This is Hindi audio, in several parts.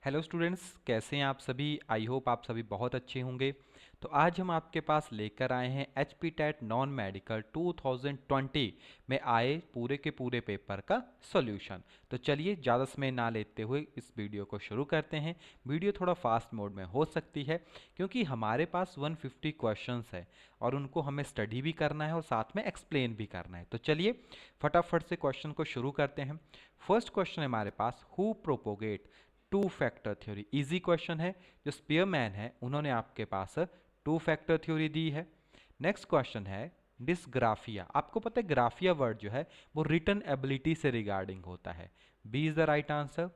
हेलो स्टूडेंट्स, कैसे हैं आप सभी। आई होप आप सभी बहुत अच्छे होंगे। तो आज हम आपके पास लेकर आए हैं H P TET non medical 2020 में आए पूरे के पूरे पेपर का सॉल्यूशन। तो चलिए ज़्यादा समय ना लेते हुए इस वीडियो को शुरू करते हैं। वीडियो थोड़ा फास्ट मोड में हो सकती है क्योंकि हमारे पास 150 क्वेश्चंस है और उनको हमें स्टडी भी करना है और साथ में एक्सप्लेन भी करना है। तो चलिए फटाफट से क्वेश्चन को शुरू करते हैं। फर्स्ट क्वेश्चन है हमारे पास, who propagate two factor theory. Easy question है। जो स्पीयरमैन है उन्होंने आपके पास टू फैक्टर थ्योरी दी है। नेक्स्ट क्वेश्चन है डिस्ग्राफिया। आपको पता है ग्राफिया वर्ड जो है वो रिटन एबिलिटी से रिगार्डिंग होता है। B is the right answer.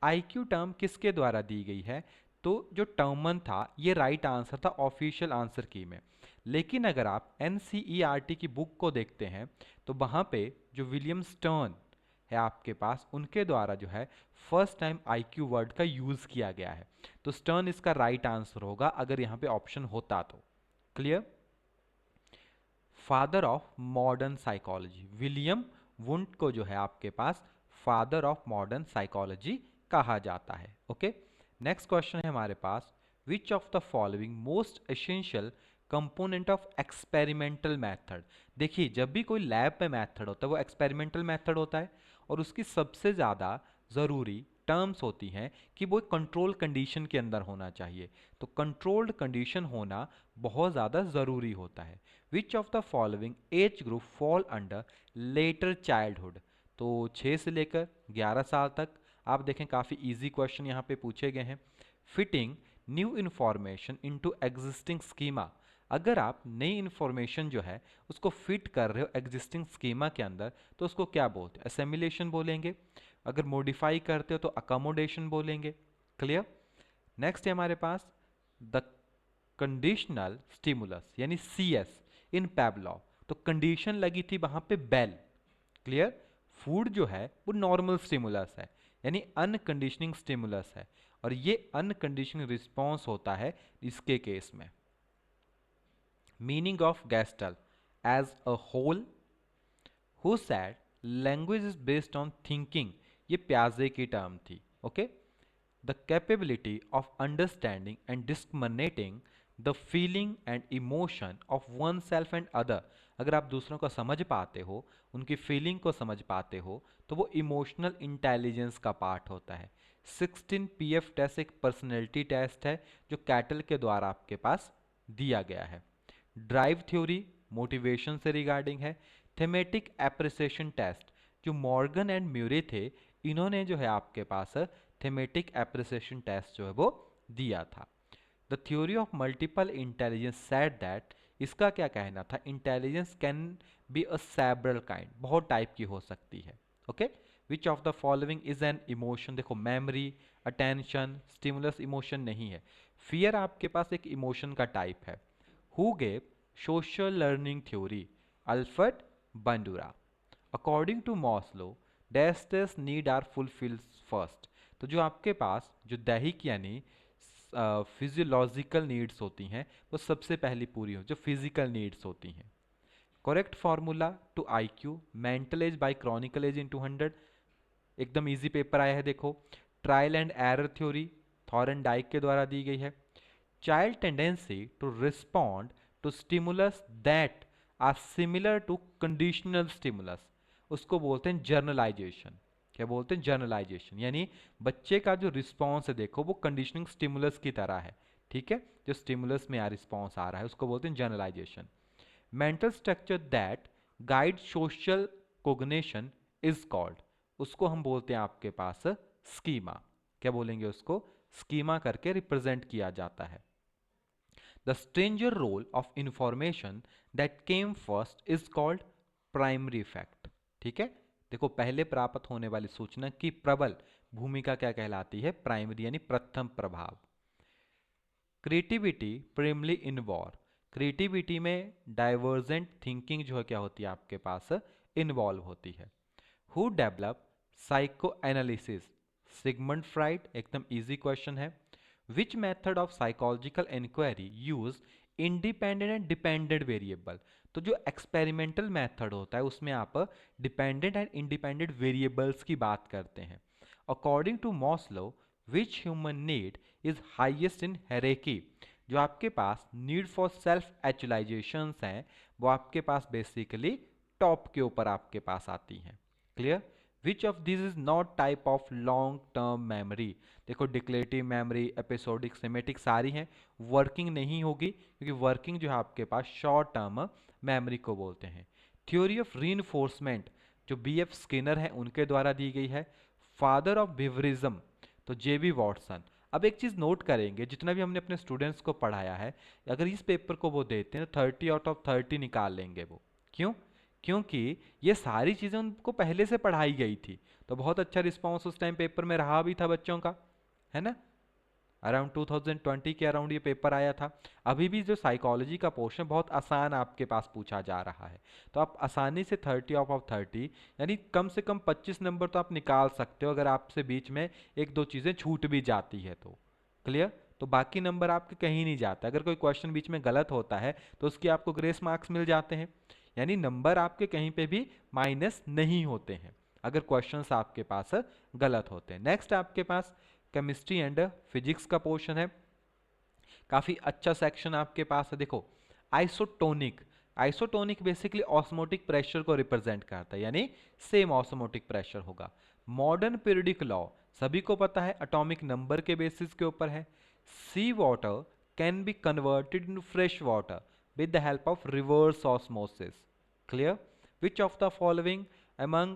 IQ term किसके द्वारा दी गई है? तो जो टर्मन था ये राइट आंसर था ऑफिशियल आंसर की में। लेकिन अगर आप एनसीईआरटी की बुक को देखते हैं तो वहाँ पे जो विलियम स्टर्न है आपके पास, उनके द्वारा जो है फर्स्ट टाइम आईक्यू वर्ड का यूज किया गया है। तो स्टर्न इसका राइट आंसर होगा अगर यहाँ पे ऑप्शन होता तो। Clear. Father of modern psychology, William Wundt को जो है आपके पास फादर ऑफ मॉडर्न साइकोलॉजी कहा जाता है। ओके। नेक्स्ट क्वेश्चन है हमारे पास, which of the following most essential component of experimental method. देखिए जब भी कोई लैब में मेथड होता है वो एक्सपेरिमेंटल मेथड होता है और उसकी सबसे ज़्यादा ज़रूरी टर्म्स होती हैं कि वो कंट्रोल कंडीशन के अंदर होना चाहिए। तो कंट्रोल्ड कंडीशन होना बहुत ज़्यादा ज़रूरी होता है। Which of the following age group fall under letter childhood. तो 6 से लेकर 11 साल तक आप देखें काफ़ी इजी क्वेश्चन यहाँ पे पूछे गए हैं। Fitting new information into existing schema. अगर आप नई इन्फॉर्मेशन जो है उसको फिट कर रहे हो एग्जिस्टिंग स्कीमा के अंदर तो उसको क्या बोलते हैं? असेमिलेशन बोलेंगे। अगर मॉडिफाई करते हो तो अकोमोडेशन बोलेंगे। क्लियर। नेक्स्ट है हमारे पास द कंडीशनल स्टिमुलस यानी सी एस इन पैवलॉव। तो कंडीशन लगी थी वहां पे बेल। क्लियर। फूड जो है वो नॉर्मल स्टिमुलस है यानी अनकंडीशनिंग स्टिमुलस है और ये अनकंडीशनिंग रिस्पॉन्स होता है इसके केस में। Meaning of Gestalt as a whole. Who said language is based on thinking. ये प्याजे की टर्म थी। Okay. The capability of understanding and discriminating the feeling and emotion of one self and other. अगर आप दूसरों को समझ पाते हो, उनकी फीलिंग को समझ पाते हो, तो वो इमोशनल इंटेलिजेंस का पार्ट होता है। 16 पीएफ टेस्ट एक पर्सनैलिटी टेस्ट है जो कैटल के द्वारा आपके पास दिया गया है। ड्राइव थ्योरी मोटिवेशन से रिगार्डिंग है। थेमेटिक एप्रिसिएशन टेस्ट जो मॉर्गन एंड म्यूरे थे, इन्होंने जो है आपके पास थेमेटिक एप्रिसिएशन टेस्ट जो है वो दिया था। The theory of multiple intelligence said that, इसका क्या कहना था? Intelligence can be a several kind, बहुत टाइप की हो सकती है। Okay. Which of the following is an emotion. देखो मेमोरी, अटेंशन, स्टिमुलस इमोशन नहीं है। फियर आपके पास एक इमोशन का टाइप है। Who gave social learning theory? Alfred Bandura. According to Maslow डेस्टेस नीड आर फुलफिल्ड फर्स्ट। तो जो आपके पास जो दैहिक यानी फिजियोलॉजिकल नीड्स होती हैं वो सबसे पहली पूरी हो, जो फिजिकल नीड्स होती हैं। Correct formula to I Q, mental age by chronological age in 200। एकदम इजी पेपर आया है देखो। Trial and error theory Thorndike के द्वारा दी गई है। Child tendency to respond to stimulus that are similar to conditional stimulus, उसको बोलते हैं जर्नलाइजेशन। क्या बोलते हैं? जर्नलाइजेशन। यानी बच्चे का जो रिस्पॉन्स है देखो वो कंडीशनिंग स्टिमुलस की तरह है। ठीक है, जो स्टिमुलस में रिस्पॉन्स आ रहा है उसको बोलते हैं generalization. Mental structure that guide social cognition is called, उसको हम बोलते हैं आपके पास स्कीमा। क्या बोलेंगे उसको? स्कीमा करके रिप्रेजेंट किया जाता है। The stranger role of information that came first is called primary effect. ठीक है, देखो पहले प्राप्त होने वाली सूचना की प्रबल भूमिका क्या कहलाती है? प्राइमरी यानी प्रथम प्रभाव। Creativity primarily in war, creativity में डाइवर्जेंट थिंकिंग जो है क्या होती है आपके पास? इन्वॉल्व होती है। Who develop psychoanalysis? Sigmund Freud. एकदम इजी क्वेश्चन है। Which method of psychological inquiry use independent and dependent variable? तो जो एक्सपेरिमेंटल मेथड होता है उसमें आप डिपेंडेंट एंड इंडिपेंडेंट वेरिएबल्स की बात करते हैं। According to Maslow which human need is highest in hierarchy. जो आपके पास नीड फॉर सेल्फ एक्चुअलाइजेशन हैं वो आपके पास बेसिकली टॉप के ऊपर आपके पास आती हैं। Clear. Which of this is not type of long term memory. देखो डिक्लेरेटिव मेमोरी, एपिसोडिक, सिमेटिक सारी हैं, वर्किंग नहीं होगी क्योंकि वर्किंग जो है आपके पास शॉर्ट टर्म मेमोरी को बोलते हैं। थ्योरी ऑफ रीइंफोर्समेंट जो BF स्किनर है उनके द्वारा दी गई है। फादर ऑफ बिवरिज्म तो JB वॉटसन। अब एक चीज़ नोट करेंगे, जितना भी हमने अपने स्टूडेंट्स को पढ़ाया है, अगर इस पेपर को वो देते हैं तो 30 आउट ऑफ 30 निकाल लेंगे वो। क्यों? क्योंकि ये सारी चीज़ें उनको पहले से पढ़ाई गई थी, तो बहुत अच्छा रिस्पॉन्स उस टाइम पेपर में रहा भी था बच्चों का, है ना। अराउंड 2020 के अराउंड ये पेपर आया था। अभी भी जो साइकोलॉजी का पोर्शन बहुत आसान आपके पास पूछा जा रहा है, तो आप आसानी से 30 आउट ऑफ 30 यानी कम से कम 25 नंबर तो आप निकाल सकते हो, अगर आपसे बीच में एक दो चीज़ें छूट भी जाती है तो। क्लियर। तो बाकी नंबर आपके कहीं नहीं जाता। अगर कोई क्वेश्चन बीच में गलत होता है तो उसकी आपको ग्रेस मार्क्स मिल जाते हैं, यानी नंबर आपके कहीं पे भी माइनस नहीं होते हैं अगर क्वेश्चंस आपके पास गलत होते हैं। नेक्स्ट आपके पास केमिस्ट्री एंड फिजिक्स का पोर्शन है, काफ़ी अच्छा सेक्शन आपके पास है। देखो isotonic, isotonic basically osmotic pressure को रिप्रेजेंट करता है, यानी सेम ऑस्मोटिक प्रेशर होगा। मॉडर्न पीरियडिक लॉ सभी को पता है, एटॉमिक नंबर के बेसिस के ऊपर है। Sea water can be converted in fresh water with the help of reverse osmosis. Clear. Which of the following among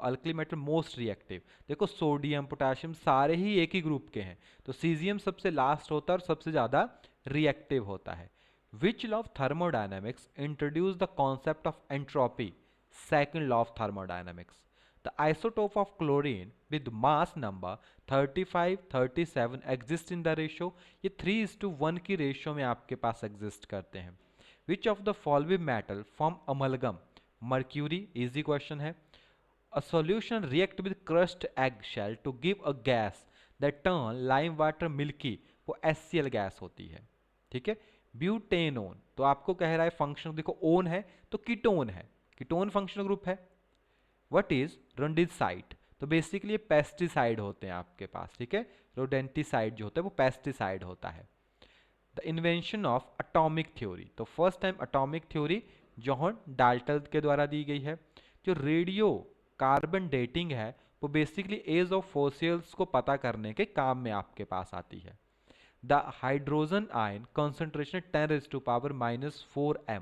alkali metal most reactive. देखो सोडियम पोटेशियम सारे ही एक ही ग्रुप के हैं, तो सीजियम सबसे लास्ट होता है और सबसे ज़्यादा रिएक्टिव होता है। Which law of thermodynamics introduce the concept of entropy. Second law of thermodynamics. The isotope of chlorine with mass number 35 37 exist in the ratio. ये 3:1 की रेशियो में आपके पास एग्जिस्ट करते हैं। विच of the following metal form amalgam. Mercury, easy question है। A solution react with crushed eggshell to give a gas that turn lime water milky, वो HCl गैस होती है। ठीक है। ब्यूटेनोन तो आपको कह रहा है फंक्शन, देखो ओन है तो कीटोन है, कीटोन फंक्शनल ग्रुप है। व्हाट इज रोडेंटिसाइड तो बेसिकली पेस्टिसाइड होते हैं आपके पास। ठीक है। रोडेंटिसाइड जो होता है वो पेस्टिसाइड होता है। The invention of atomic theory तो first time atomic theory John Dalton के द्वारा दी गई है। जो रेडियो कार्बन डेटिंग है वो बेसिकली एज ऑफ फॉसिल्स को पता करने के काम में आपके पास आती है। The hydrogen ion concentration 10⁻⁻⁴ m।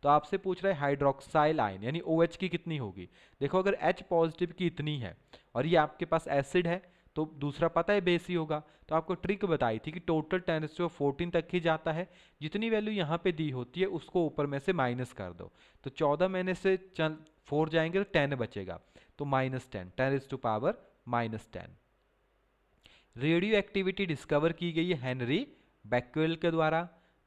तो आपसे पूछ रहा है हाइड्रोक्साइल आयन यानी OH की कितनी होगी। देखो अगर H पॉजिटिव की इतनी है और ये आपके पास एसिड है तो दूसरा पता है बेस ही होगा, तो आपको ट्रिक बताई थी कि टोटल 10⁻14 तक ही जाता है। जितनी वैल्यू यहाँ पे दी होती है उसको ऊपर में से माइनस कर दो, तो 14 में से 4 जाएंगे तो 10 बचेगा, तो -10, 10⁻⁻10। रेडियो एक्टिविटी डिस्कवर की गई है हेनरी बैक्वेल के द्वारा।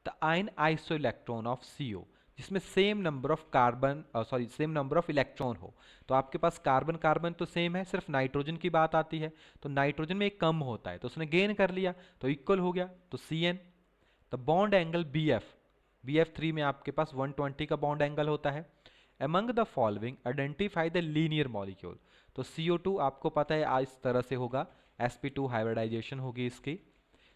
The ion iso electron of CO जिसमें same number of carbon same number of electron हो, तो आपके पास कार्बन कार्बन तो सेम है, सिर्फ नाइट्रोजन की बात आती है, तो नाइट्रोजन में एक कम होता है तो उसने गेन कर लिया तो इक्वल हो गया, तो CN। The bond angle BF3 में आपके पास 120 का बॉन्ड एंगल होता है। Among the following identify the linear molecule तो CO2 आपको पता है इस तरह से होगा, sp2 हाइब्रिडाइजेशन होगी इसकी।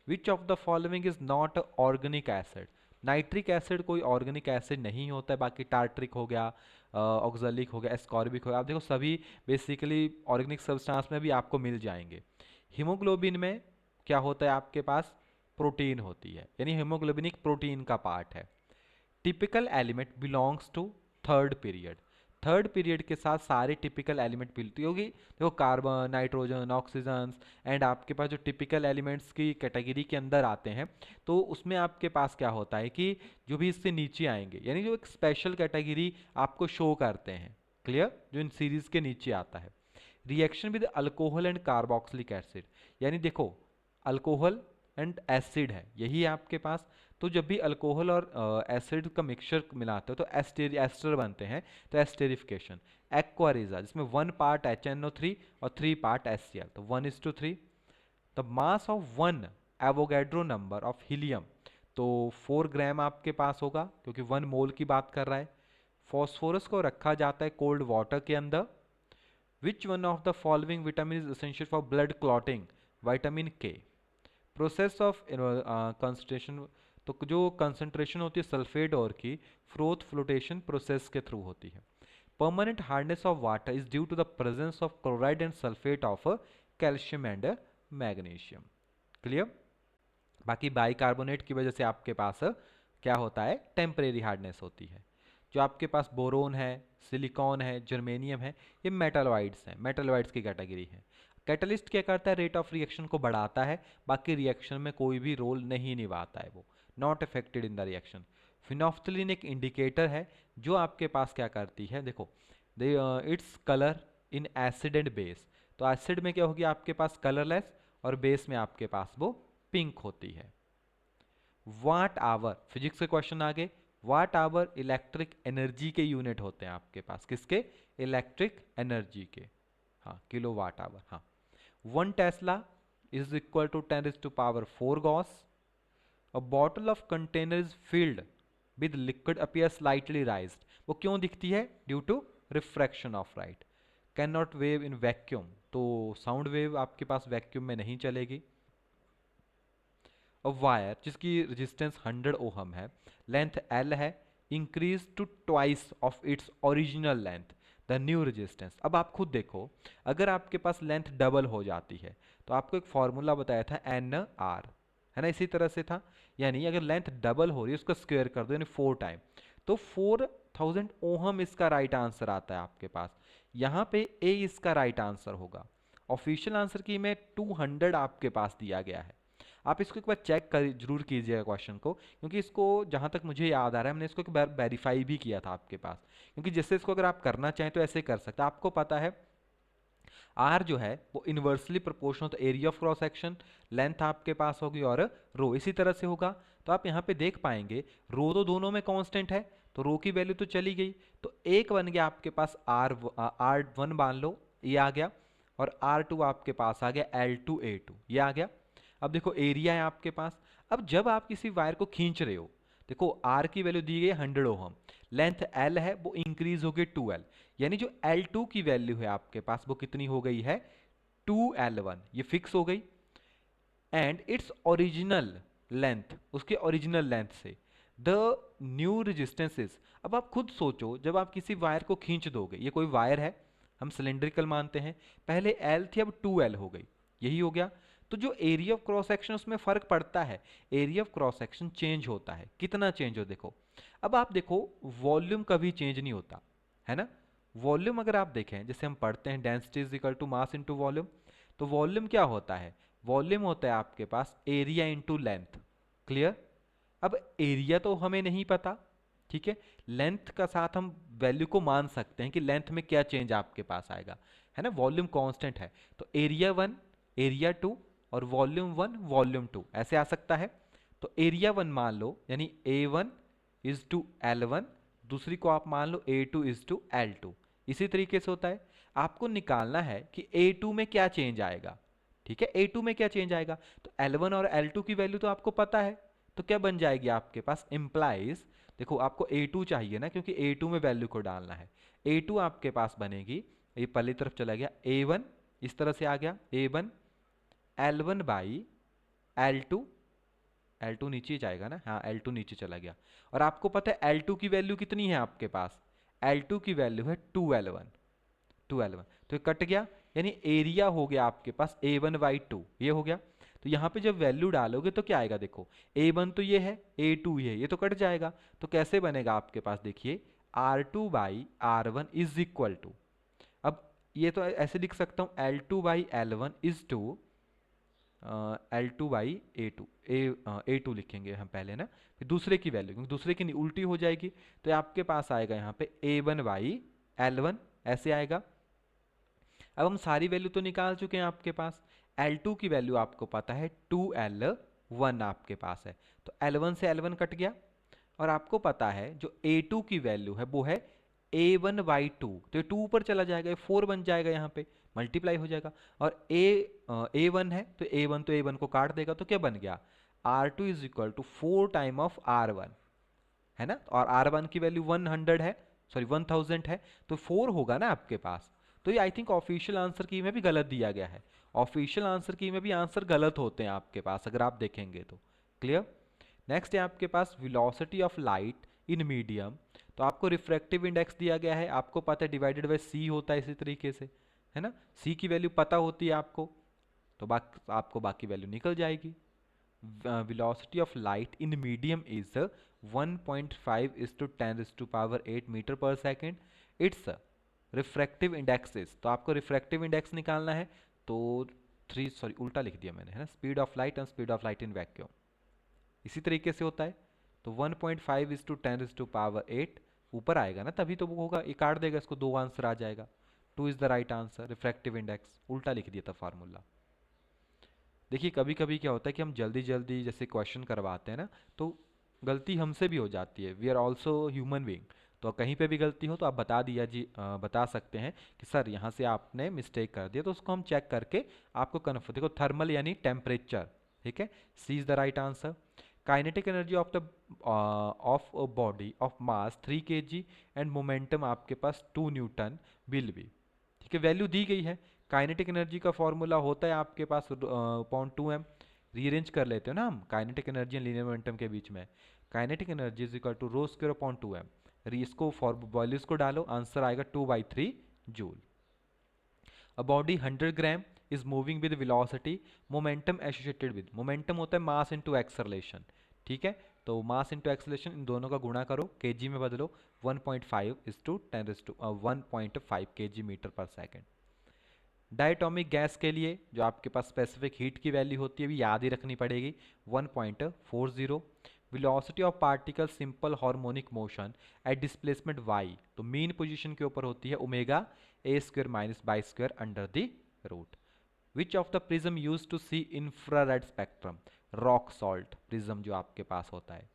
विच of the following is not organic acid. Nitric acid कोई ऑर्गेनिक एसिड नहीं होता है, बाकी टार्ट्रिक हो गया, ऑक्जेलिक हो गया, एस्कॉर्बिक हो गया, आप देखो सभी बेसिकली ऑर्गेनिक सब्सटेंस में भी आपको मिल जाएंगे। हीमोग्लोबिन में क्या होता है आपके पास, प्रोटीन होती है, यानी हीमोग्लोबिन एक प्रोटीन का पार्ट है। Typical element belongs to third period. Third period के साथ सारे टिपिकल एलिमेंट मिलती होगी, देखो कार्बन, नाइट्रोजन, ऑक्सीजन एंड आपके पास जो टिपिकल एलिमेंट्स की कैटेगरी के अंदर आते हैं तो उसमें आपके पास क्या होता है कि जो भी इससे नीचे आएंगे यानी जो एक स्पेशल कैटेगरी आपको शो करते हैं। क्लियर। जो इन सीरीज के नीचे आता है। Reaction with alcohol and carboxylic acid, यानी देखो अल्कोहल एंड एसिड है यही है आपके पास, तो जब भी अल्कोहल और एसिड का मिक्सचर मिलाते हो तो एस्टर बनते हैं, तो एस्टेरिफिकेशन। एक्वारिजा जिसमें 1 पार्ट HNO3 और 3 पार्ट HCl, तो 1:3। The mass of 1 Avogadro number of helium तो 4 ग्राम आपके पास होगा क्योंकि 1 मोल की बात कर रहा है। फॉस्फोरस को रखा जाता है कोल्ड वाटर के अंदर। Which one of the following vitamin is essential for blood clotting. Vitamin K. Process of concentration, तो जो कंसंट्रेशन होती है सल्फेट और की फ्रोथ फ्लोटेशन प्रोसेस के थ्रू होती है। Permanent hardness of water is due to the presence of chloride and sulphate of calcium and magnesium. Clear. बाकी बाइकार्बोनेट की वजह से आपके पास क्या होता है, टेम्परेरी हार्डनेस होती है। जो आपके पास बोरोन है, सिलिकॉन है, जर्मेनियम है, ये मेटलॉइड्स हैं, मेटलॉइड्स की कैटेगरी है। कैटलिस्ट क्या करता है, रेट ऑफ रिएक्शन को बढ़ाता है, बाकी रिएक्शन में कोई भी रोल नहीं निभाता है, वो not affected in the reaction. Phenolphthalein एक इंडिकेटर है जो आपके पास क्या करती है, देखो its colour in acid and base. तो एसिड में क्या होगी आपके पास कलरलेस, और बेस में आपके पास वो पिंक होती है। वाट आवर, फिजिक्स के क्वेश्चन आगे, वाट आवर इलेक्ट्रिक एनर्जी के यूनिट होते हैं आपके पास, किसके, इलेक्ट्रिक एनर्जी के, हाँ किलो वाट आवर। हाँ, 1 tesla is equal to 10⁴ gauss. A bottle of container is filled with liquid appear slightly raised. वो क्यों दिखती है, due to refraction of light. Can not wave in vacuum, तो साउंड वेव आपके पास वैक्यूम में नहीं चलेगी। वायर जिसकी रेजिस्टेंस 100 ओहम है, लेंथ L है, increase to twice of its original length, the new resistance. अब आप खुद देखो, अगर आपके पास लेंथ डबल हो जाती है तो आपको एक फॉर्मूला बताया था NR, है ना, इसी तरह से था। यानी अगर लेंथ डबल हो रही है उसका स्क्वायर कर दो, यानी 4 टाइम, तो 4000 ओहम इसका राइट आंसर आता है आपके पास। यहाँ पे A इसका राइट आंसर होगा। ऑफिशियल आंसर की में 200 आपके पास दिया गया है। आप इसको एक बार चेक कर जरूर कीजिएगा क्वेश्चन को, क्योंकि इसको जहाँ तक मुझे याद आ रहा है हमने इसको एक बार वेरीफाई भी किया था आपके पास। क्योंकि जिससे इसको अगर आप करना चाहें तो ऐसे कर सकते हैं। आपको पता है आर जो है वो इन्वर्सली प्रोपोर्शनल तो area of cross section, length आपके पास होगी और रो इसी तरह से होगा। तो आप यहाँ पे देख पाएंगे रो तो दोनों में कांस्टेंट है, तो रो की वैल्यू तो चली गई, तो एक बन गया आपके पास R1 मान लो, ये आ गया, और R2 आपके पास आ गया L2A2, ये आ गया। अब देखो एरिया है आपके पास। अब जब आप किसी वायर को खींच रहे हो, देखो आर की वैल्यू दी गई 100 ओहम, लेंथ एल है वो इंक्रीज हो गई 2L, यानी जो L2 की वैल्यू है आपके पास वो कितनी हो गई है, 2L1, ये फिक्स हो गई। एंड इट्स ओरिजिनल लेंथ, उसके ओरिजिनल लेंथ से द न्यू रेजिस्टेंसेस। अब आप खुद सोचो, जब आप किसी वायर को खींच दोगे, ये कोई वायर है, हम सिलेंड्रिकल मानते हैं, पहले L थी अब 2L हो गई, यही हो गया। तो जो एरिया ऑफ क्रॉस सेक्शन उसमें फर्क पड़ता है, area of cross section change होता है, कितना चेंज हो देखो। अब आप देखो वॉल्यूम कभी चेंज नहीं होता, है ना। वॉल्यूम अगर आप देखें, जैसे हम पढ़ते हैं density is equal to mass into volume, तो वॉल्यूम क्या होता है, वॉल्यूम होता है आपके पास एरिया इनटू लेंथ। क्लियर। अब एरिया तो हमें नहीं पता, ठीक है, लेंथ का साथ हम वैल्यू को मान सकते हैं कि लेंथ में क्या चेंज आपके पास आएगा, है ना। वॉल्यूम कांस्टेंट है, तो एरिया 1 एरिया 2 और वॉल्यूम 1 वॉल्यूम 2 ऐसे आ सकता है। तो एरिया 1 मान लो, यानी A1 इज टू L1, दूसरी को आप मान लो A2 इज टू L2। इसी तरीके से होता है, आपको निकालना है कि A2 में क्या चेंज आएगा, ठीक है, A2 में क्या चेंज आएगा। तो L1 और L2 की वैल्यू तो आपको पता है, तो क्या बन जाएगी आपके पास, इंप्लाइज, देखो आपको A2 चाहिए ना, क्योंकि A2 में वैल्यू को डालना है। A2 आपके पास बनेगी, ये पहली तरफ चला गया, A1 इस तरह से आ गया, A1 L1 by L2, L2 नीचे जाएगा ना, हाँ L2 नीचे चला गया। और आपको पता है L2 की वैल्यू कितनी है आपके पास, L2 की वैल्यू है 2L1, 2L1, तो ये कट गया, यानी एरिया हो गया आपके पास A1 बाई 2, ये हो गया। तो यहाँ पे जब वैल्यू डालोगे तो क्या आएगा, देखो A1 तो ये है, A2 ये तो कट जाएगा। तो कैसे बनेगा आपके पास, देखिए R2 by R1 is equal to, अब ये तो ऐसे लिख सकता हूँ L2 by L1 is to L2 by A2, A2 लिखेंगे हम पहले ना, फिर दूसरे की वैल्यू, क्योंकि दूसरे की उल्टी हो जाएगी, तो आपके पास आएगा यहाँ पे A1 बाई L1 ऐसे आएगा। अब हम सारी वैल्यू तो निकाल चुके हैं आपके पास, L2 की वैल्यू आपको पता है 2L1 आपके पास है, तो L1 से L1 कट गया। और आपको पता है जो A2 की वैल्यू है वो है A1 बाई 2, तो ये 2 ऊपर चला जाएगा, ये 4 बन जाएगा, यहाँ पे मल्टीप्लाई हो जाएगा। और A1 है तो A1 को काट देगा, तो क्या बन गया, R2 is equal to 4 time of R1, है ना। और R1 की वैल्यू 100 है, सॉरी 1000 है, तो 4 होगा ना आपके पास, तो ये आई थिंक ऑफिशियल आंसर की में भी गलत दिया गया है। ऑफिशियल आंसर की में भी आंसर गलत होते हैं आपके पास, अगर आप देखेंगे तो। क्लियर। नेक्स्ट है आपके पास velocity of light in medium. तो आपको रिफ्रैक्टिव इंडेक्स दिया गया है, आपको पता है डिवाइडेड बाय सी होता है इसी तरीके से, है ना। सी की वैल्यू पता होती है आपको, तो आपको बाकी वैल्यू निकल जाएगी। velocity of light in medium is 1.5 is to 10 is to power 8 metre per second. It's refractive indexes, तो आपको रिफ्रैक्टिव इंडेक्स निकालना है, तो उल्टा लिख दिया मैंने, है ना। Speed of light and speed of light in vacuum इसी तरीके से होता है। तो 1.5 is to 10 is to power 8 ऊपर आएगा ना, तभी तो वो होगा, ये काट देगा इसको, दो आंसर आ जाएगा। 2 is the right answer. Refractive index उल्टा लिख दिया था फार्मूला। देखिए कभी कभी क्या होता है कि हम जल्दी जल्दी जैसे क्वेश्चन करवाते हैं ना, तो गलती हमसे भी हो जाती है। We are also human being. तो कहीं पे भी गलती हो तो आप बता सकते हैं कि सर यहाँ से आपने मिस्टेक कर दिया, तो उसको हम चेक करके आपको कन्फर्म, देखो थर्मल यानी टेम्परेचर, ठीक है। C is the right answer. Kinetic energy of a body of mass 3 kg and momentum आपके पास 2 न्यूटन विल बी, ठीक है। वैल्यू दी गई है। काइनेटिक एनर्जी का फॉर्मूला होता है आपके पास अपॉन 2m। रीअरेंज कर लेते हो ना हम kinetic energy and linear momentum के बीच में। Kinetic energy is equal to rho square upon 2m। इसको वैल्यूज को डालो, आंसर आएगा 2/3 joule. A body 100 gram is moving with velocity, momentum associated with, momentum होता है मास इनटू एक्सेलरेशन, ठीक है। तो मास इनटू एक्सेलरेशन इन दोनों का गुणा करो, केजी में बदलो, 1.5 is to 10 is to 1.5 kg metre per second. Diatomic gas के लिए जो आपके पास स्पेसिफिक हीट की वैल्यू होती है भी याद ही रखनी पड़ेगी, 1.40। Velocity of particle simple harmonic motion at displacement y, तो मीन पोजीशन के ऊपर होती है omega a square minus by square under the root. Which of the prism use to see infrared spectrum, rock salt prism जो आपके पास होता है।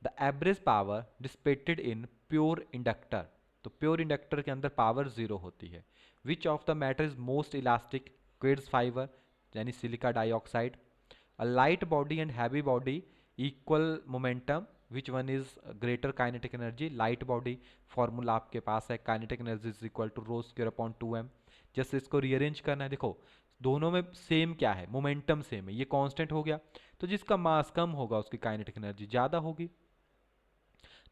The average power dissipated in pure inductor, तो प्योर इंडक्टर के अंदर पावर जीरो होती है। Which of the matter is most elastic, quartz fibre यानी silica dioxide. A light body and heavy body equal momentum, which one is greater kinetic energy, light body formula आपके पास है, kinetic energy is equal to rho square upon 2m। जैसे इसको रीअरेंज करना है, देखो दोनों में सेम क्या है, मोमेंटम सेम है, ये कांस्टेंट हो गया, तो जिसका मास कम होगा उसकी काइनेटिक एनर्जी ज़्यादा होगी।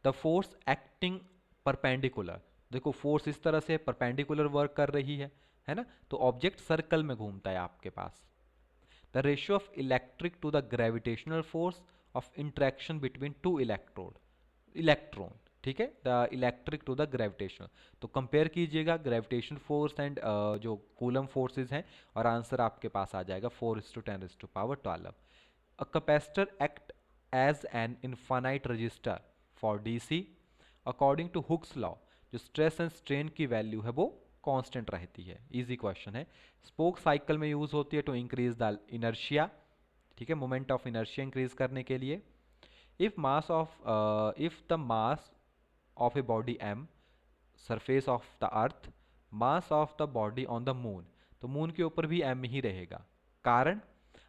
द फोर्स एक्टिंग परपेंडिकुलर, देखो फोर्स इस तरह से परपेंडिकुलर वर्क कर रही है ना, तो ऑब्जेक्ट सर्कल में घूमता है आपके पास। The ratio of electric to the gravitational force of interaction between two electron, ठीक है, the electric to the gravitational. तो कंपेयर कीजिएगा ग्रेविटेशन फोर्स एंड जो कूलम फोर्सेस हैं, और आंसर आपके पास आ जाएगा 4:10⁻12। A capacitor act as an infinite resistor for DC according to Hooke's law, जो स्ट्रेस एंड स्ट्रेन की वैल्यू है वो कांस्टेंट रहती है। इजी क्वेश्चन है। स्पोक साइकिल में यूज होती है टू इंक्रीज द इनर्शिया, ठीक है, मोमेंट ऑफ इनर्शिया इंक्रीज करने के लिए। If the mass of a body m, surface of the earth, mass of the body on the moon, तो मून के ऊपर भी m ही रहेगा। कारण,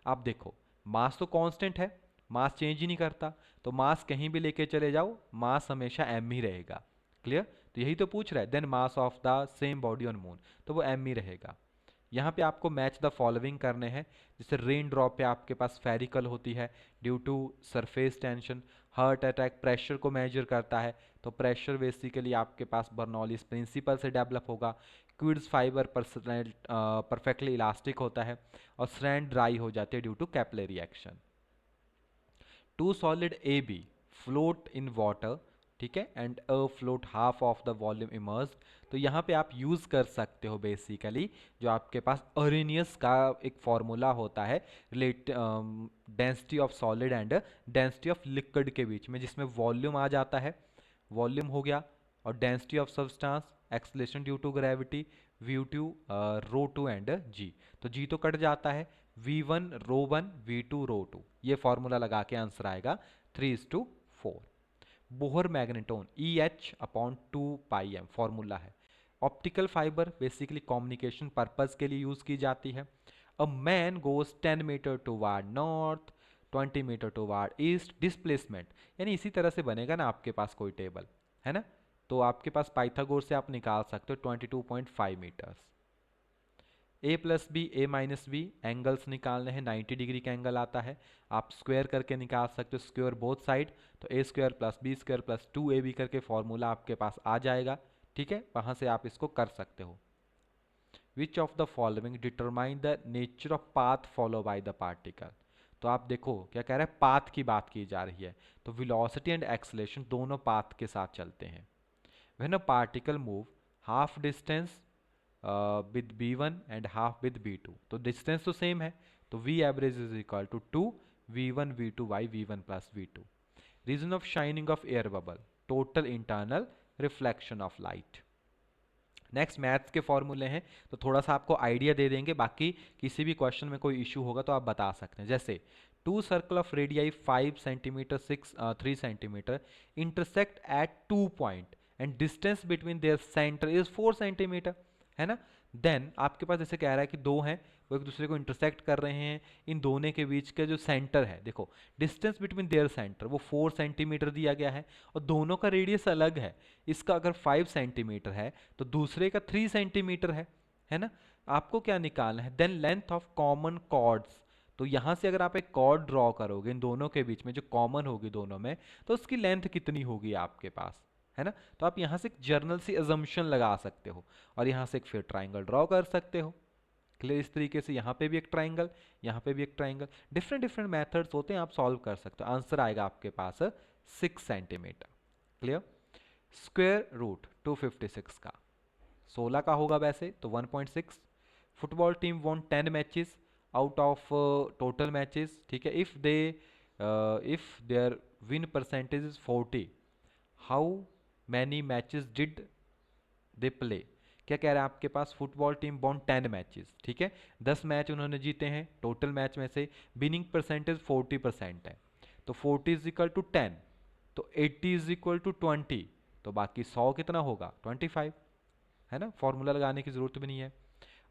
आप देखो मास तो कांस्टेंट है, मास चेंज ही नहीं करता, तो मास कहीं भी लेके चले जाओ मास हमेशा m ही रहेगा। क्लियर। तो यही तो पूछ रहा है, then mass of the same body on moon, तो वो m ही रहेगा। यहाँ पे आपको मैच द फॉलोइंग करने हैं। जैसे रेन ड्रॉप पे आपके पास फेरिकल होती है due to surface tension. Heart attack pressure को मेजर करता है, तो प्रेशर बेसिकली आपके पास बर्नौलीज प्रिंसिपल से डेवलप होगा। क्विड्स फाइबर परफेक्टली इलास्टिक होता है, और स्ट्रैंड ड्राई हो जाते हैं due to capillary action. Two solid A B float in water, ठीक है, and a float half of the volume immersed. तो यहाँ पे आप यूज़ कर सकते हो बेसिकली जो आपके पास अरेनियस का एक फॉर्मूला होता है relate density of solid and density of liquid के बीच में, जिसमें वॉल्यूम आ जाता है, वॉल्यूम हो गया, और density of substance, acceleration due to gravity, v2 rho two and g। तो g तो कट जाता है, v1 रो 1 v2 रो 2, ये फॉर्मूला लगा के आंसर आएगा 3:4। बोहर मैग्नेटोन EH/2πm फॉर्मूला है। Optical fibre basically communication purpose के लिए यूज़ की जाती है। A man goes 10 metre toward north, 20 metre toward east, displacement, यानी इसी तरह से बनेगा ना आपके पास कोई टेबल, है ना। तो आपके पास पाइथागोर से आप निकाल सकते हो 22.5 मीटर्स। ए प्लस बी, ए माइनस बी, एंगल्स निकालने हैं, 90 डिग्री का एंगल आता है, आप स्क्वायर करके निकाल सकते हो, स्क्वायर बोथ साइड, तो a square plus b square plus 2ab करके फॉर्मूला आपके पास आ जाएगा। ठीक है, वहाँ से आप इसको कर सकते हो। विच of the following determine the nature of path follow by the particle. तो आप देखो क्या कह रहा है, पाथ की बात की जा रही है, तो वेलोसिटी एंड एक्सेलरेशन दोनों पाथ के साथ चलते हैं। When a particle move half distance with b1 and half with b2, तो डिस्टेंस तो सेम है, तो v average is equal to 2 v1 v2 by v1 plus v2। Reason of shining of air bubble, total internal reflection of light. Next maths के फॉर्मूले हैं, तो थोड़ा सा आपको आइडिया दे देंगे, बाकी किसी भी क्वेश्चन में कोई इशू होगा तो आप बता सकते हैं। जैसे two circle of radii 5 centimetre 3 centimetre intersect at 2 point and distance between their centre is 4 centimetre, है ना। देन आपके पास जैसे कह रहा है कि दो हैं, वो एक दूसरे को इंटरसेक्ट कर रहे हैं, इन दोनों के बीच का जो सेंटर है, देखो डिस्टेंस बिटवीन देयर सेंटर वो 4 सेंटीमीटर दिया गया है, और दोनों का रेडियस अलग है। इसका अगर 5 सेंटीमीटर है तो दूसरे का 3 सेंटीमीटर है ना। आपको क्या निकालना है, then length of common chords. तो यहां से अगर आप एक कॉर्ड ड्रॉ करोगे इन दोनों के बीच में, जो कॉमन होगी दोनों में, तो उसकी लेंथ कितनी होगी आपके पास, है ना। तो आप यहां से एक जर्नल सी अजम्पशन लगा सकते हो, और यहां से एक फिर ट्राइंगल ड्रॉ कर सकते हो। क्लियर, इस तरीके से यहाँ पे भी एक ट्राइंगल, यहाँ पे भी एक ट्राइंगल, डिफरेंट डिफरेंट मेथड्स होते हैं, आप सॉल्व कर सकते हो। आंसर आएगा आपके पास 6 सेंटीमीटर। क्लियर। स्क्वायर रूट 256 का 16 का होगा वैसे तो 1.6। Football team won 10 matches out of total matches, ठीक है। If their win percentage is 40, how many matches did they play. क्या कह रहा है आपके पास, फुटबॉल टीम बॉन 10 मैचेस, ठीक है, 10 मैच उन्होंने जीते हैं, टोटल मैच में से विनिंग परसेंटेज 40% है, तो 40 इज इक्वल टू 10, तो 80 इज इक्वल टू 20, तो बाकी 100 कितना होगा 25, है ना। फॉर्मूला लगाने की जरूरत भी नहीं है।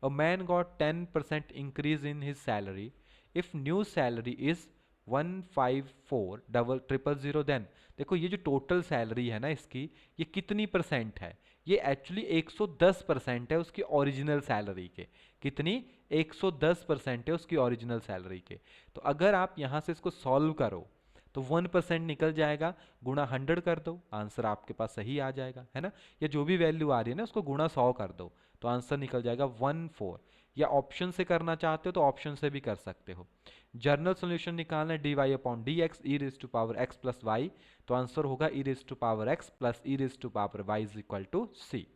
A man got 10% increase in his salary if new salary is 154,000, then देखो ये जो टोटल सैलरी है ना इसकी, ये कितनी परसेंट है, ये एक्चुअली 110% है उसकी ओरिजिनल सैलरी के। कितनी, 110% है उसकी ओरिजिनल सैलरी के। तो अगर आप यहां से इसको सॉल्व करो तो 1% निकल जाएगा, गुणा 100 कर दो, आंसर आपके पास सही आ जाएगा, है ना। या जो भी वैल्यू आ रही है ना उसको गुणा 100 कर दो, तो आंसर निकल जाएगा 14। या ऑप्शन से करना चाहते हो तो ऑप्शन से भी कर सकते हो। जर्नल सोल्यूशन निकालना है, d y upon d x e raise to power x plus y, तो आंसर होगा e raise to power x plus e raise to power y is equal to c.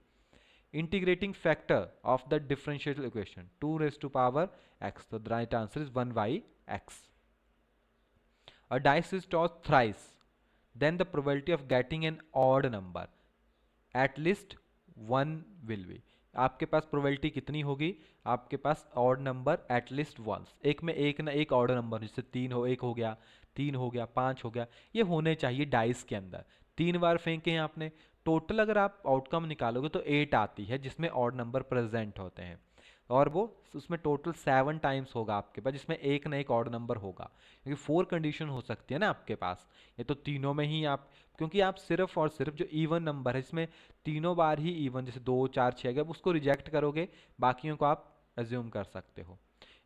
Integrating factor of the differential equation 2 raise to power x, तो the right answer is 1 by x. A dice is tossed thrice, then the probability of getting an odd number at least one will be। आपके पास प्रोबेबिलिटी कितनी होगी, आपके पास odd number at least once, एक में एक ना एक ऑड नंबर, जैसे 3 हो, 1 हो गया, 3 हो गया, 5 हो गया, ये होने चाहिए डाइस के अंदर। 3 बार फेंके हैं आपने, टोटल अगर आप आउटकम निकालोगे तो 8 आती है जिसमें ऑड नंबर प्रेजेंट होते हैं, और वो उसमें टोटल 7 टाइम्स होगा आपके पास, जिसमें एक ना एक ऑड नंबर होगा, क्योंकि 4 कंडीशन हो सकती है ना आपके पास। ये तो तीनों में ही आप, क्योंकि आप सिर्फ और सिर्फ जो इवन नंबर है इसमें तीनों बार ही इवन, जैसे 2 4 6 अगर उसको रिजेक्ट करोगे बाकियों को आप एज्यूम कर सकते हो।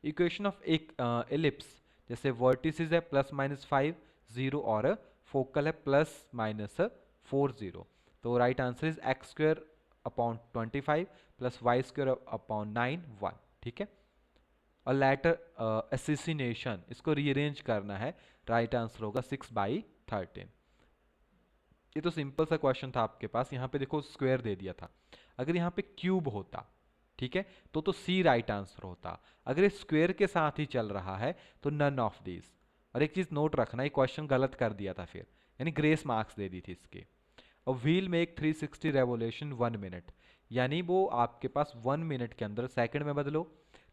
इक्वेशन ऑफ एक एलिप्स, जैसे वर्टिसेस है +-5 0 और फोकल है +-4 0, तो right answer is x² upon 25 plus y² upon 9 1, ठीक है। और लेटर एसिसिनेशन, इसको रीअरेंज करना है, राइट आंसर होगा 6/13। ये तो सिंपल सा क्वेश्चन था आपके पास, यहाँ पे देखो स्क्वायर दे दिया था, अगर यहाँ पे क्यूब होता, ठीक है, तो सी राइट आंसर होता। अगर ये स्क्वायर के साथ ही चल रहा है तो नन ऑफ दिस। और एक चीज नोट रखना, ये क्वेश्चन गलत कर दिया था फिर, यानी ग्रेस मार्क्स दे दी थी इसके। और व्हील मेक 360 रेवोल्यूशन 1 मिनट, यानी वो आपके पास 1 मिनट के अंदर, सेकंड में बदलो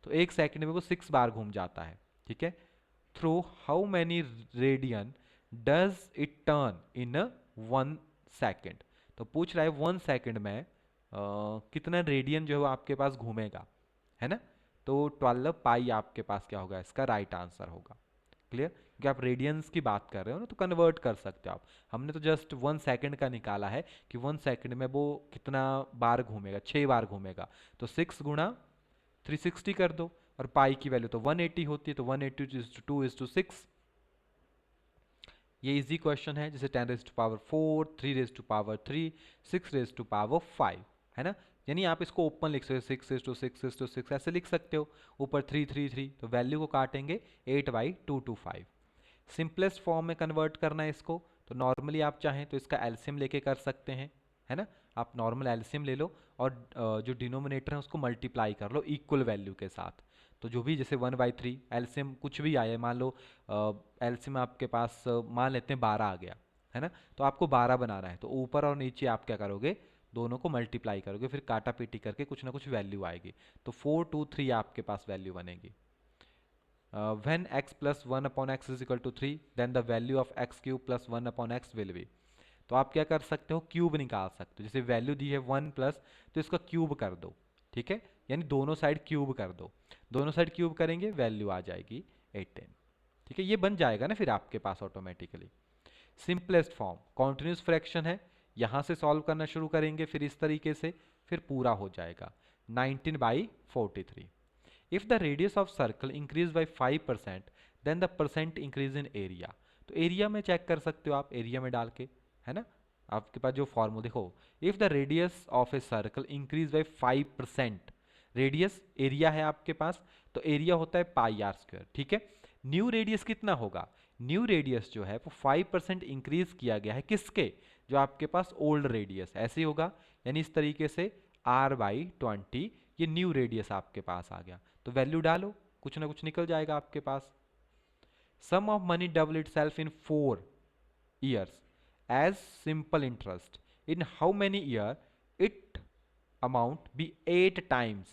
तो 1 सेकंड में वो 6 बार घूम जाता है, ठीक है। Through how many radian does it turn in 1 second, तो पूछ रहा है 1 सेकेंड में कितना रेडियन जो है आपके पास घूमेगा, है ना। तो 12 पाई आपके पास क्या होगा, इसका राइट आंसर होगा। क्लियर? क्योंकि आप रेडियंस की बात कर रहे हो ना, तो कन्वर्ट कर सकते हो आप। हमने तो जस्ट 1 सेकंड का निकाला है कि 1 सेकंड में वो कितना बार घूमेगा, 6 बार घूमेगा। तो 6 गुणा 360 कर दो, और पाई की वैल्यू तो 180 होती है, तो 180 2:6। ये इजी क्वेश्चन है, जैसे 10⁻⁴, 3⁻3, 6⁻5, है ना। यानी आप इसको ओपन लिख सकते हो, 6:6:6:6 ऐसे लिख सकते हो, ऊपर 3 3 3, तो वैल्यू को काटेंगे 8/225। सिंपलेस्ट फॉर्म में कन्वर्ट करना है इसको, तो नॉर्मली आप चाहें तो इसका एलसीएम लेके कर सकते हैं, है ना। आप नॉर्मल एलसीएम ले लो, और जो डिनोमिनेटर है उसको मल्टीप्लाई कर लो इक्वल वैल्यू के साथ। तो जो भी, जैसे 1/3 एलसीएम कुछ भी आया, मान लो एलसीएम आपके पास मान लेते हैं 12 आ गया, है ना। तो आपको 12 बनाना है, तो ऊपर और नीचे आप क्या करोगे, दोनों को मल्टीप्लाई करोगे, फिर काटा पीटी करके कुछ ना कुछ वैल्यू आएगी। तो 423 आपके पास वैल्यू बनेगी। When x plus 1 upon x is equal to 3, then the value of x cube plus 1 upon x will be। तो आप क्या कर सकते हो, क्यूब निकाल सकते हो। जैसे वैल्यू दी है 1 प्लस, तो इसका क्यूब कर दो, ठीक है। यानी दोनों साइड क्यूब कर दो, दोनों साइड क्यूब करेंगे, वैल्यू आ जाएगी 18, ठीक है। ये बन जाएगा ना फिर आपके पास automatically. Simplest form continuous fraction है, यहाँ से सॉल्व करना शुरू करेंगे, फिर इस तरीके से, फिर पूरा हो जाएगा 19/43। If the radius of circle increase by 5%, then the percent increase in area। तो एरिया में चेक कर सकते हो आप, एरिया में डाल के, है ना। आपके पास जो फॉर्मूला देखो, if the radius of a circle increase by 5%, radius area है आपके पास, तो एरिया होता है πr², ठीक है। न्यू रेडियस कितना होगा, न्यू रेडियस जो है वो 5% इंक्रीज किया गया है, किसके, जो आपके पास ओल्ड रेडियस, ऐसे ही होगा। यानी इस तरीके से r/20, ये न्यू रेडियस आपके पास आ गया, तो वैल्यू डालो, कुछ ना कुछ निकल जाएगा आपके पास। Sum of money double itself in 4 years as simple interest, in how many year it amount be 8 times।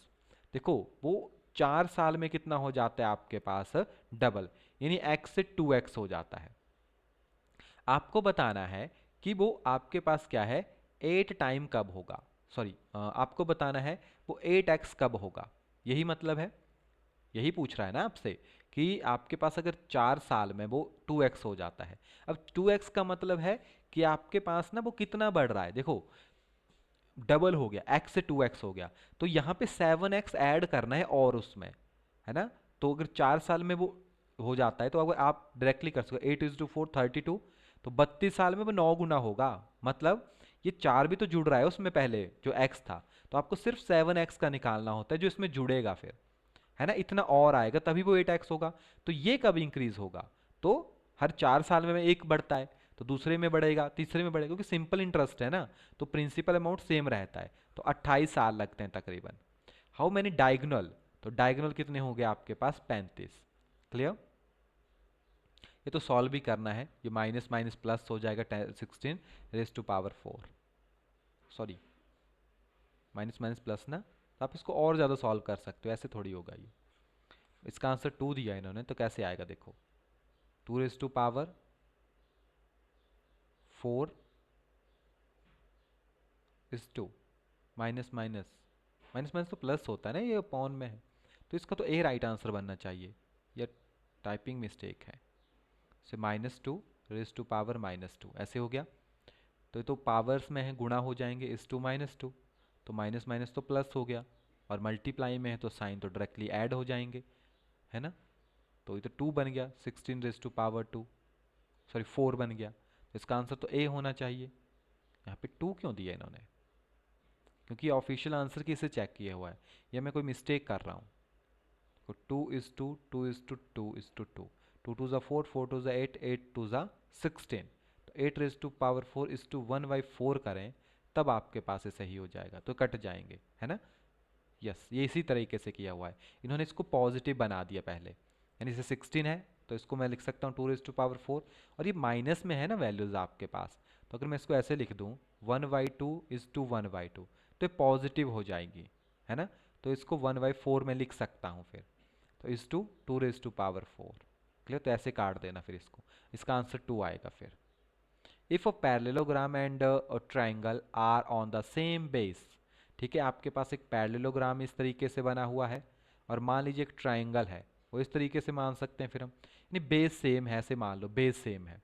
देखो वो 4 साल में कितना हो जाता है आपके पास, डबल, यानी x से 2x हो जाता है। आपको बताना है कि वो आपके पास क्या है, 8 टाइम कब होगा, सॉरी आपको बताना है वो 8x कब होगा, यही मतलब है, यही पूछ रहा है ना आपसे, कि आपके पास अगर 4 साल में वो 2x हो जाता है। अब 2x का मतलब है कि आपके पास ना वो कितना बढ़ रहा है, देखो डबल हो गया, x से 2x हो गया, तो यहाँ पे 7x ऐड करना है और उसमें, है ना। तो अगर 4 साल में वो हो जाता है, तो अगर आप डायरेक्टली कर सकते, 8:4 32, तो 32 साल में वो 9 गुना होगा। मतलब ये 4 भी तो जुड़ रहा है उसमें पहले जो x था, तो आपको सिर्फ 7x का निकालना होता है जो इसमें जुड़ेगा फिर, है ना। इतना और आएगा तभी वो 8x होगा। तो ये कब इंक्रीज होगा, तो हर 4 साल में एक बढ़ता है, तो दूसरे में बढ़ेगा, तीसरे में बढ़ेगा, क्योंकि सिंपल इंटरेस्ट है ना, तो प्रिंसिपल अमाउंट सेम रहता है। तो 28 साल लगते हैं तकरीबन। हाउ मैनी डायगोनल, तो डायगोनल कितने हो गए आपके पास, 35। क्लियर? ये तो सॉल्व भी करना है, ये माइनस माइनस प्लस हो जाएगा, 16⁻⁴, सॉरी माइनस माइनस प्लस ना, तो आप इसको और ज़्यादा सॉल्व कर सकते हो, ऐसे थोड़ी होगा ये। इसका आंसर 2 दिया इन्होंने, तो कैसे आएगा देखो, 2⁻⁴ माइनस माइनस, माइनस माइनस तो प्लस होता है ना, ये अपॉन में है, तो इसका तो ए राइट आंसर बनना चाहिए, या टाइपिंग मिस्टेक है। से -2⁻⁻2 ऐसे हो गया, तो ये तो पावर्स में है, गुणा हो जाएंगे, (2 - 2), तो माइनस माइनस तो प्लस हो गया, और मल्टीप्लाई में है तो साइन तो डायरेक्टली ऐड हो जाएंगे, है ना। तो ये तो 2 बन गया, 16⁻², सॉरी 4 बन गया, तो इसका आंसर तो ए होना चाहिए। यहाँ पे 2 क्यों दिया इन्होंने, क्योंकि ऑफिशियल आंसर की इसे चेक किया हुआ है, या मैं कोई मिस्टेक कर रहा हूँ। तो 2:2, 2:2, 2:2, 2 2 4, 4 2 8, 8 2 16, तो 8⁻⁴ 1/4 करें, तब आपके पास ये सही हो जाएगा, तो कट जाएंगे, है ना। यस, ये इसी तरीके से किया हुआ है, इन्होंने इसको पॉजिटिव बना दिया पहले, यानी जैसे 16 है तो इसको मैं लिख सकता हूँ 2⁻⁴, और ये माइनस में है ना वैल्यूज आपके पास, तो अगर मैं इसको ऐसे लिख दूँ 1/2 तो ये पॉजिटिव हो जाएगी, है ना। तो इसको 1/4 में लिख सकता हूँ फिर, तो 2⁻⁴। क्लियर? तो ऐसे काट देना फिर इसको, इसका आंसर 2 आएगा फिर। If a parallelogram and a triangle are on the same base, ठीक है, आपके पास एक पैरेललोग्राम इस तरीके से बना हुआ है, और मान लीजिए एक ट्राइंगल है, और इस तरीके से मान सकते हैं फिर हम, यानी बेस सेम है ऐसे मान लो, बेस सेम है,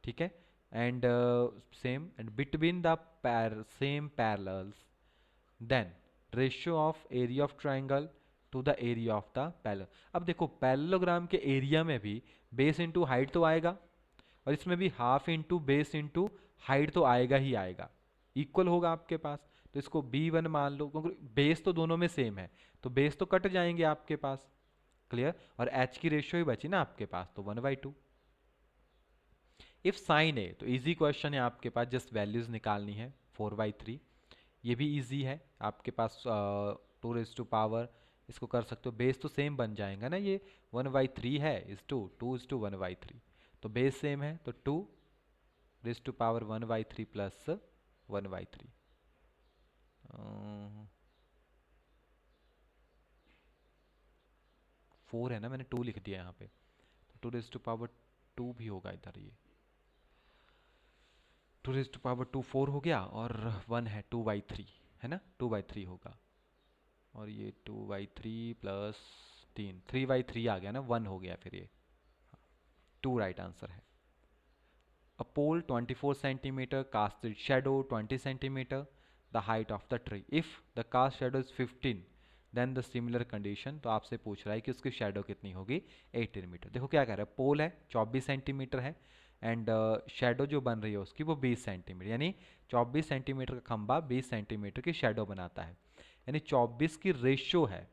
ठीक है, and same and between the same parallels, then ratio of area of triangle to the area of the parallel. अब देखो पैरेललोग्राम के एरिया में भी बेस इंटू हाइट तो आएगा, और इसमें भी half into base into height तो आएगा ही आएगा, इक्वल होगा आपके पास। तो इसको B1 मान लो, क्योंकि बेस तो दोनों में सेम है, तो बेस तो कट जाएंगे आपके पास, क्लियर, और H की रेशियो ही बची ना आपके पास, तो 1/2। इफ साइन ए, तो इजी क्वेश्चन है आपके पास, जस्ट वैल्यूज निकालनी है, 4/3। ये भी इजी है आपके पास, 2 रेज़ टू पावर, इसको कर सकते हो, बेस तो सेम बन जाएगा ना, ये 1/3 है इस टू 2:1/3, तो बेस सेम है, तो 2 रेज़ टू पावर 1/3 प्लस 1/3, 4 है ना, मैंने 2 लिख दिया यहाँ पे, तो 2 रेज़ टू पावर 2 भी होगा इधर, ये 2 रेज़ टू पावर 2 4 हो गया, और 1 है 2/3, है ना, 2/3 होगा, और ये 2/3 प्लस 3 3/3 आ गया ना, 1 हो गया फिर ये, 2 राइट आंसर है। A pole 24 centimeter casts its shadow 20 centimeter the height of the tree. If the cast shadow is 15, then the similar condition, तो आपसे पूछ रहा है कि उसकी शेडो कितनी होगी, 18 मीटर। देखो क्या कह रहा है, पोल है 24 सेंटीमीटर है, एंड शेडो जो बन रही है उसकी वो 20 सेंटीमीटर, यानी 24 सेंटीमीटर का खंबा 20 सेंटीमीटर की शेडो बनाता है, यानी 24 की रेशियो है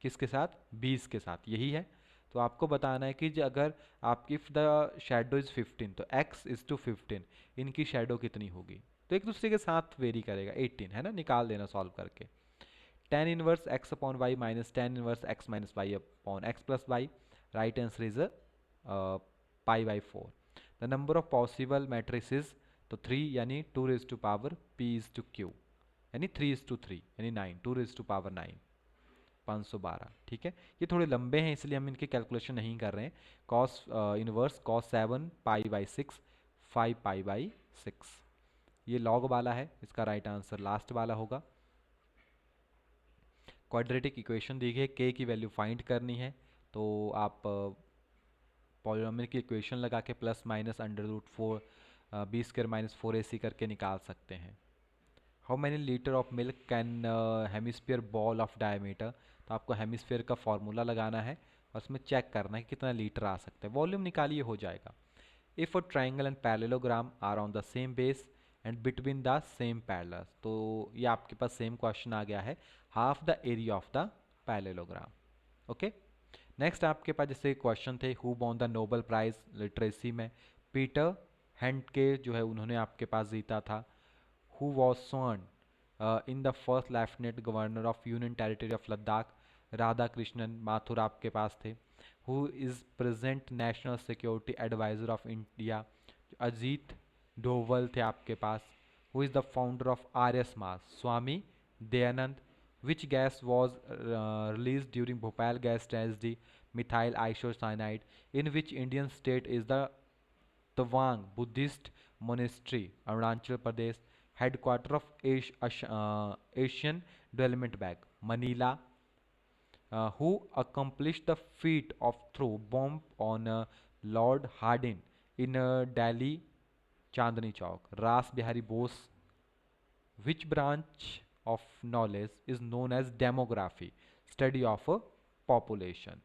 किसके साथ, 20 के साथ, यही है। तो आपको बताना है कि अगर आपकी इफ द शेडो इज 15, तो x इज टू 15, इनकी शेडो कितनी होगी, तो एक दूसरे के साथ वेरी करेगा, 18 है ना, निकाल देना सॉल्व करके। tan inverse x upon y minus tan inverse x minus y upon x plus y, right answer is π/4। The number of possible matrices, तो 3, यानी 2 raise to power p is to q, यानी 3:3, यानी 9, 2 रेज़ टू पावर 9, 512, ठीक है। ये थोड़े लंबे हैं इसलिए हम इनकी कैलकुलेशन नहीं कर रहे हैं। कॉस इनवर्स कॉस 7 π/6, 5 π/6, ये लॉग वाला है, इसका राइट आंसर लास्ट वाला होगा। क्वाड्रेटिक इक्वेशन दी गई, के की वैल्यू फाइंड करनी है, तो आप पॉलिनोमियल की इक्वेशन लगा के प्लस माइनस √4 B² - 4AC करके निकाल सकते हैं। How many litre of milk can hemisphere ball of diameter, तो आपको हेमिस्फीयर का फॉर्मूला लगाना है और उसमें चेक करना है कि कितना लीटर आ सकता है, वॉल्यूम निकालिए हो जाएगा। If a triangle and parallelogram are on the same base and between the same parallels, तो ये आपके पास सेम क्वेश्चन आ गया है, half the area of the parallelogram. Okay, next आपके पास जैसे क्वेश्चन थे, who won the Nobel prize literacy में, पीटर हैंडके जो है उन्होंने आपके पास जीता था। who was sworn in the first lieutenant governor of Union Territory of Ladakh, Radha Krishnan Mathur आपके पास थे। who is present national security advisor of India, Ajit Doval थे आपके पास। who is the founder of RS Mass, Swami Dayanand. which gas was released during Bhopal gas tragedy, methyl isocyanide। in which Indian state is the Tawang Buddhist monastery, Arunachal Pradesh. Headquarter of Asian Development Bank, Manila. Who accomplish the feat of throw bomb on Lord Hardinge in Delhi Chandni Chowk, Ras Bihari Bose. Which branch of knowledge is known as demography, study of population।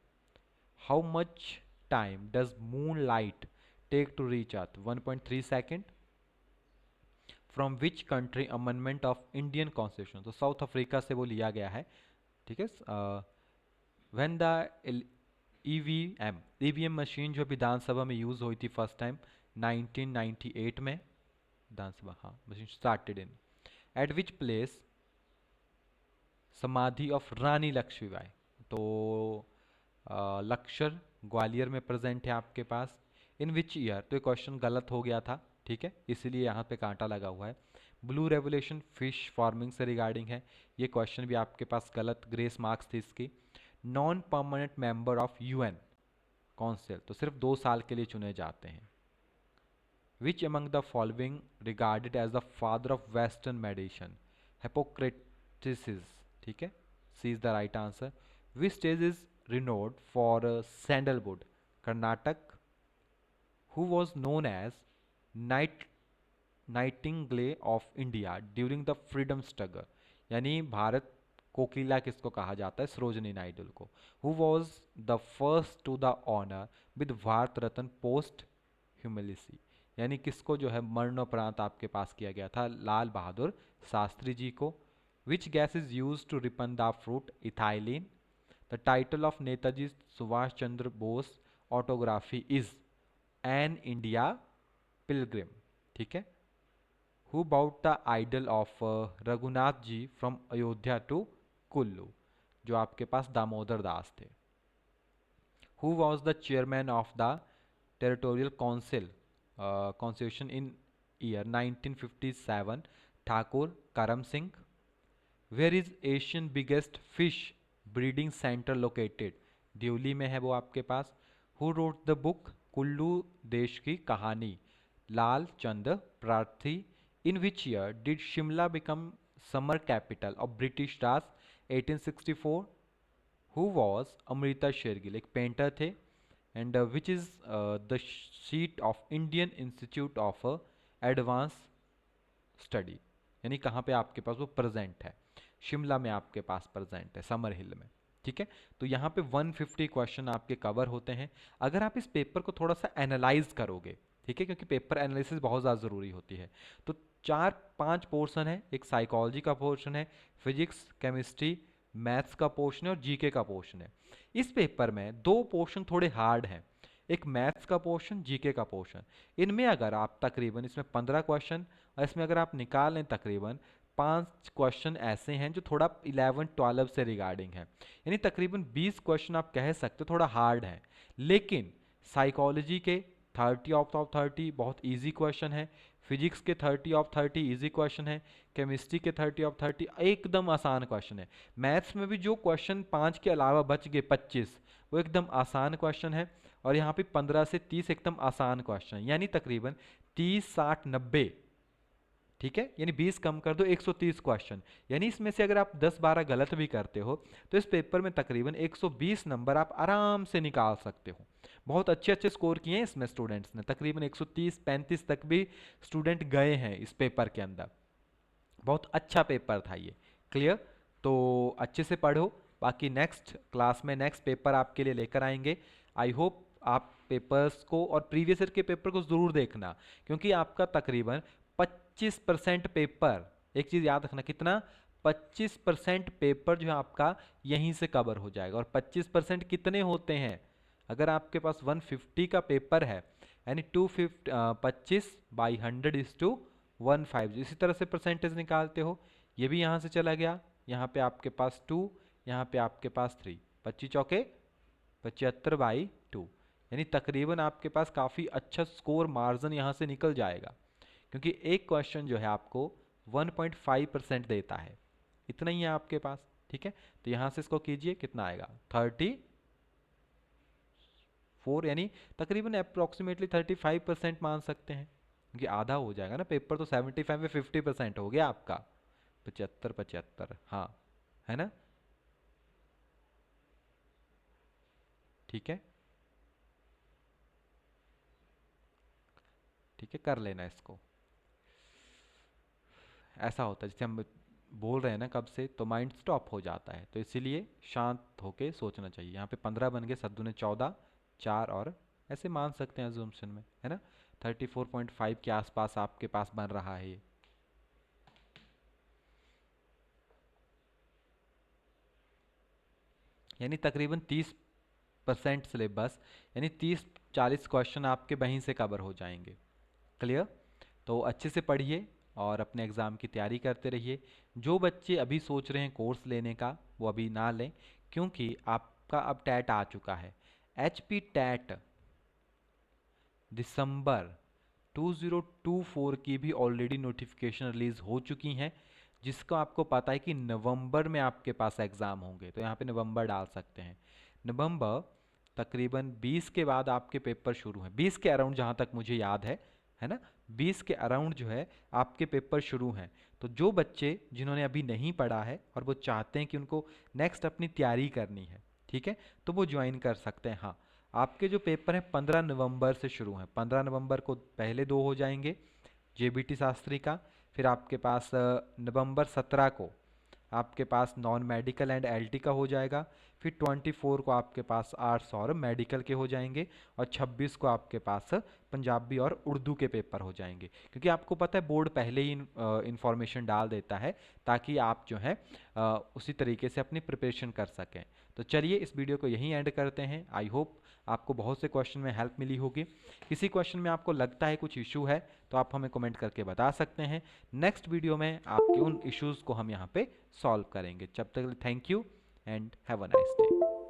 How much time does moonlight take to reach Earth? 1.3 second. From which country amendment of Indian Constitution? तो साउथ अफ्रीका से वो लिया गया है, ठीक है। When the EVM मशीन जो विधानसभा में यूज हुई थी फर्स्ट टाइम 1998 में, विधानसभा, हाँ, machine started in eight which place समाधि ऑफ रानी लक्ष्मीबाई, तो लक्षर ग्वालियर में प्रेजेंट है आपके पास। इन विच ईयर, तो ये क्वेश्चन गलत हो गया था, ठीक है, इसीलिए यहाँ पे कांटा लगा हुआ है। ब्लू रेवोल्यूशन फिश फार्मिंग से रिगार्डिंग है, ये क्वेश्चन भी आपके पास गलत, ग्रेस मार्क्स थी इसकी। Non permanent member of UN council, तो सिर्फ 2 साल के लिए चुने जाते हैं। Which among the following regarded as the father of western medicine, Hippocrates, ठीक है, C is the right answer. Which stage is renowned for sandalwood. Karnataka, who was known as Night nightingale of India during the freedom struggle, यानी भारत कोकिला किसको कहा जाता है, सरोजनी नायडू को, who was the first to the honour with Bharat Ratna posthumously ह्यूमिलिसी, यानी किसको जो है मरणोपरांत आपके पास किया गया था, लाल बहादुर शास्त्री जी को. Which gas is use to ripen the fruit, ethylene. The title of Netaji Subhash Chandra Bose autobiography is an India pilgrim. ठीक है. Who bought the idol of Raghunath ji from Ayodhya to Kullu, जो आपके पास दामोदर दास थे. Who was the chairman of the territorial council constitution in year 1957, Thakur करम Singh. Where is Asian biggest fish breeding center located, Delhi में है वो आपके पास. Who wrote the book Kullu देश की कहानी, लाल चंद प्रार्थी. In which year did Shimla become summer capital of British Raj, 1864. Who was Amrita Shergill, एक पेंटर थे. And which is the seat of Indian Institute of Advanced Study, यानी कहाँ पे आपके पास वो प्रेजेंट है, शिमला में आपके पास प्रेजेंट है, समर हिल में. ठीक है. तो यहाँ पे 150 क्वेश्चन आपके कवर होते हैं. अगर आप इस पेपर को थोड़ा सा एनालाइज करोगे, ठीक है, क्योंकि पेपर एनालिसिस बहुत ज़्यादा ज़रूरी होती है, तो 4-5 पोर्शन है. एक साइकोलॉजी का पोर्शन है, फिजिक्स केमिस्ट्री मैथ्स का पोर्शन है और जीके का पोर्शन है. इस पेपर में 2 पोर्शन थोड़े हार्ड हैं, एक मैथ्स का पोर्शन, जीके का पोर्शन. इनमें अगर आप तकरीबन इसमें 15 क्वेश्चन और इसमें अगर आप निकाल लें तकरीबन 5 क्वेश्चन ऐसे हैं जो थोड़ा 11-12 से रिगार्डिंग है, यानी तकरीबन 20 क्वेश्चन आप कह सकते हो थोड़ा हार्ड है. लेकिन साइकोलॉजी के 30 ऑफ 30 बहुत इजी क्वेश्चन है, फिजिक्स के 30 ऑफ 30 इजी क्वेश्चन है, केमिस्ट्री के 30 ऑफ 30 एकदम आसान क्वेश्चन है. मैथ्स में भी जो क्वेश्चन 5 के अलावा बच गए 25, वो एकदम आसान क्वेश्चन है. और यहाँ पे 15 से 30 एकदम आसान क्वेश्चन है, यानी तकरीबन 30, 60, 90. ठीक है, यानी 20 कम कर दो 130 क्वेश्चन, यानी इसमें से अगर आप 10-12 गलत भी करते हो तो इस पेपर में तकरीबन 120 नंबर आप आराम से निकाल सकते हो. बहुत अच्छे अच्छे स्कोर किए हैं इसमें स्टूडेंट्स ने, तकरीबन 130-35 तक भी स्टूडेंट गए हैं इस पेपर के अंदर. बहुत अच्छा पेपर था ये. क्लियर. तो अच्छे से पढ़ो, बाकी नेक्स्ट क्लास में नेक्स्ट पेपर आपके लिए लेकर आएंगे. आई होप आप पेपर्स को और प्रीवियस ईयर के पेपर को ज़रूर देखना, क्योंकि आपका तकरीबन 25% पेपर, एक चीज़ याद रखना, कितना, 25% पेपर जो है आपका यहीं से कवर हो जाएगा. और 25% कितने होते हैं, अगर आपके पास 150 का पेपर है यानी 25/100 इसी तरह से परसेंटेज निकालते हो. ये भी यहाँ से चला गया, यहाँ पे आपके पास 2, यहाँ पे आपके पास 3, 25 चौके 75/2, यानी तकरीबन आपके पास काफ़ी अच्छा स्कोर मार्जिन यहाँ से निकल जाएगा, क्योंकि एक क्वेश्चन जो है आपको 1.5% देता है. इतना ही है आपके पास. ठीक है. तो यहाँ से इसको कीजिए, कितना आएगा 34, यानी तकरीबन अप्रोक्सीमेटली 35% मान सकते हैं, क्योंकि आधा हो जाएगा ना पेपर, तो 75 में 50% हो गया आपका 75, हाँ, है ना. ठीक है. ठीक है, कर लेना इसको. ऐसा होता है जैसे हम बोल रहे हैं ना कब से, तो माइंड स्टॉप हो जाता है, तो इसीलिए शांत होके सोचना चाहिए. यहाँ पे 15 बन गए, सद्दू ने 14, 4 और ऐसे मान सकते हैं अजम्पशन में, है ना. 34.5 के आसपास आपके पास बन रहा है ये. यानी तकरीबन 30% सिलेबस, यानी 30-40 क्वेश्चन आपके वहीं से कवर हो जाएंगे. क्लियर. तो अच्छे से पढ़िए और अपने एग्ज़ाम की तैयारी करते रहिए. जो बच्चे अभी सोच रहे हैं कोर्स लेने का, वो अभी ना लें, क्योंकि आपका अब टैट आ चुका है. HP टैट दिसंबर 2024 की भी ऑलरेडी नोटिफिकेशन रिलीज़ हो चुकी हैं, जिसको आपको पता है कि नवंबर में आपके पास एग्ज़ाम होंगे, तो यहाँ पे नवंबर डाल सकते हैं. नवंबर तकरीबन 20 के बाद आपके पेपर शुरू हैं, 20 के अराउंड जहाँ तक मुझे याद है ना, 20 के अराउंड जो है आपके पेपर शुरू हैं. तो जो बच्चे जिन्होंने अभी नहीं पढ़ा है और वो चाहते हैं कि उनको नेक्स्ट अपनी तैयारी करनी है, ठीक है, तो वो ज्वाइन कर सकते हैं। हाँ, आपके जो पेपर हैं 15 नवंबर से शुरू हैं, 15 नवंबर को पहले 2 हो जाएंगे जेबीटी शास्त्री का, फिर आपके पास नवंबर 17 को आपके पास नॉन मेडिकल एंड एलटी का हो जाएगा, फिर 24 को आपके पास आर्ट्स और मेडिकल के हो जाएंगे, और 26 को आपके पास पंजाबी और उर्दू के पेपर हो जाएंगे। क्योंकि आपको पता है बोर्ड पहले ही इंफॉर्मेशन डाल देता है, ताकि आप जो है उसी तरीके से अपनी प्रिपरेशन कर सकें। तो चलिए इस वीडियो को यहीं एंड करते हैं। आई होप आपको बहुत से क्वेश्चन में हेल्प मिली होगी। किसी क्वेश्चन में आपको लगता है कुछ इशू है तो आप हमें कमेंट करके बता सकते हैं। नेक्स्ट वीडियो में आपके उन इश्यूज़ को हम यहाँ पे सॉल्व करेंगे। जब तक thank you and have a nice day.